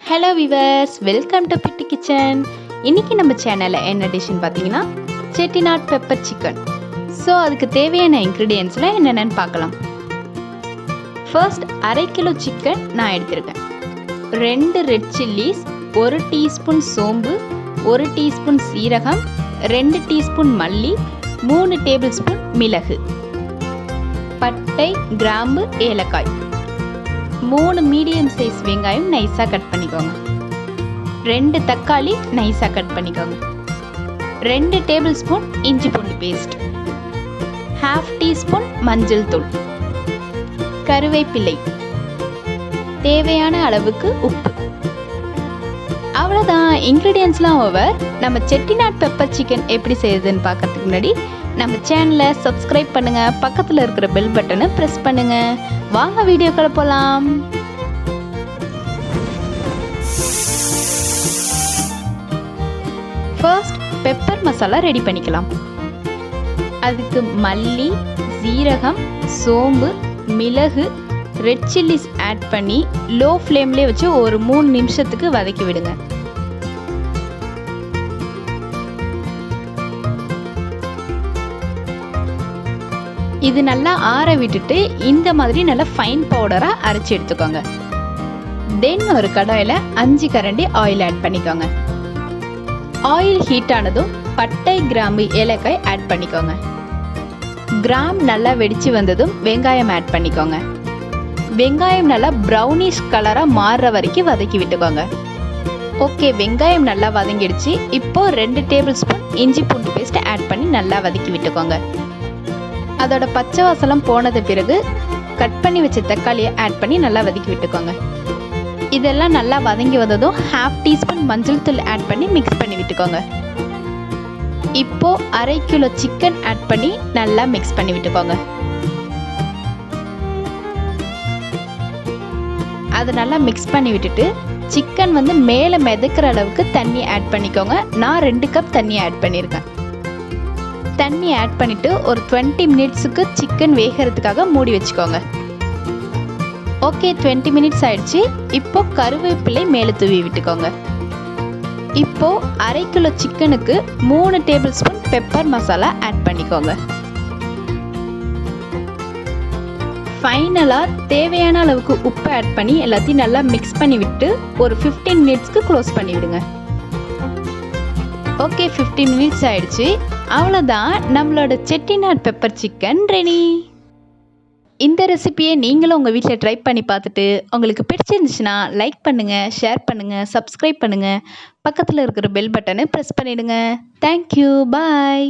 Hello viewers, welcome to bit kitchen. இன்றைக்கி நம்ம சேனலில் என்ன டிஷ்ஷுன்னு பார்த்தீங்கன்னா செட்டிநாட் பெப்பர் சிக்கன். ஸோ அதுக்கு தேவையான இன்க்ரீடியன்ஸில் என்னென்னு பார்க்கலாம். ஃபர்ஸ்ட் 1/2 கிலோ சிக்கன் நான் எடுத்திருக்கேன். 2 ரெட் சில்லிஸ், 1 டீஸ்பூன் சோம்பு, 1 டீஸ்பூன் சீரகம், 2 டீஸ்பூன் மல்லி, 3 டேபிள் ஸ்பூன் மிளகு, பட்டை, கிராம்பு, ஏலக்காய், 3 மீடியம் சைஸ் வெங்காயம் நைஸாக கட் பண்ணிக்கோங்க, 2 தக்காளி நைஸாக கட் பண்ணிக்கோங்க, 2 டேபிள் ஸ்பூன் இஞ்சி பூண்டு பேஸ்ட், 1/2 டீஸ்பூன் மஞ்சள் தூள், கருவேப்பிலை, தேவையான அளவுக்கு உப்பு. அவ்வளோதான், இன்க்ரீடியன்ஸ்லாம் ஓவர். நம்ம செட்டிநாட் பெப்பர் சிக்கன் எப்படி செய்யுதுன்னு பார்க்கறதுக்கு முன்னாடி நம்ம சேனலை சப்ஸ்கிரைப் பண்ணுங்கள், பக்கத்தில் இருக்கிற பெல் பட்டனை ப்ரெஸ் பண்ணுங்கள். வாங்க வீடியோக்குள்ள போகலாம். ஃபர்ஸ்ட் பெப்பர் மசாலா ரெடி பண்ணிக்கலாம். அதுக்கு மல்லி, சீரகம், சோம்பு, மிளகு, ரெட் சில்லிஸ் ஆட் பண்ணி லோ ஃப்ளேம்லேயே வச்சு ஒரு 3 நிமிஷத்துக்கு வதக்கி விடுங்க. இது நல்லா ஆற விட்டுட்டு இந்த மாதிரி நல்லா ஃபைன் பவுடராக அரைச்சி எடுத்துக்கோங்க. தென் ஒரு கடாயில் 5 கரண்டி ஆயில் ஆட் பண்ணிக்கோங்க. ஆயில் ஹீட் ஆனதும் பட்டை, கிராம்பு, ஏலக்காய் ஆட் பண்ணிக்கோங்க. கிராம் நல்லா வெடிச்சு வந்ததும் வெங்காயம் ஆட் பண்ணிக்கோங்க. வெங்காயம் நல்லா ப்ரௌனிஷ் கலராக மாறுற வரைக்கும் வதக்கி விட்டுக்கோங்க. ஓகே, வெங்காயம் நல்லா வதங்கிடுச்சு. இப்போ 2 டேபிள் ஸ்பூன் இஞ்சி பூண்டு பேஸ்ட் ஆட் பண்ணி நல்லா வதக்கி விட்டுக்கோங்க. அதோட பச்சை வாசலம் போனது பிறகு கட் பண்ணி வச்ச தக்காளியை ஆட் பண்ணி நல்லா வதக்கி விட்டுக்கோங்க. இதெல்லாம் நல்லா வதங்கி வந்ததும் 1/2 டீஸ்பூன் மஞ்சள் தூள் ஆட் பண்ணி மிக்ஸ் பண்ணி விட்டுக்கோங்க. இப்போ 1/2 கிலோ சிக்கன் ஆட் பண்ணி நல்லா மிக்ஸ் பண்ணி விட்டுக்கோங்க. அதை நல்லா மிக்ஸ் பண்ணி விட்டுட்டு சிக்கன் மேலே மிதக்கிற அளவுக்கு தண்ணி ஆட் பண்ணிக்கோங்க. நான் 2 கப் தண்ணி ஆட் பண்ணியிருக்கேன். தண்ணி ஆட் பண்ணிவிட்டு ஒரு 20 மினிட்ஸுக்கு சிக்கன் வேகிறதுக்காக மூடி வச்சுக்கோங்க. ஓகே, 20 மினிட்ஸ் ஆயிடுச்சு. இப்போ கருவேப்பிலை மேலே தூவி விட்டுக்கோங்க. இப்போ 1/2 கிலோ சிக்கனுக்கு 3 tablespoon pepper masala add பண்ணிக்கோங்க. ஃபைனலாக தேவையான அளவுக்கு உப்பு ஆட் பண்ணி எல்லாத்தையும் நல்லா மிக்ஸ் பண்ணி விட்டு ஒரு 15 மினிட்ஸ்க்கு க்ளோஸ் பண்ணி விடுங்க. ஓகே, 15 மினிட்ஸ் ஆயிடுச்சு. அவ்வளோதான், நம்மளோட செட்டிநாட் பெப்பர் சிக்கன் ரெடி. இந்த ரெசிபியை நீங்களும் உங்கள் வீட்டில் ட்ரை பண்ணி பார்த்துட்டு உங்களுக்கு பிடிச்சிருந்துச்சுன்னா லைக் பண்ணுங்கள், ஷேர் பண்ணுங்கள், சப்ஸ்கிரைப் பண்ணுங்கள், பக்கத்தில் இருக்கிற பெல் பட்டனை ப்ரெஸ் பண்ணிவிடுங்க. தேங்க்யூ, பாய்.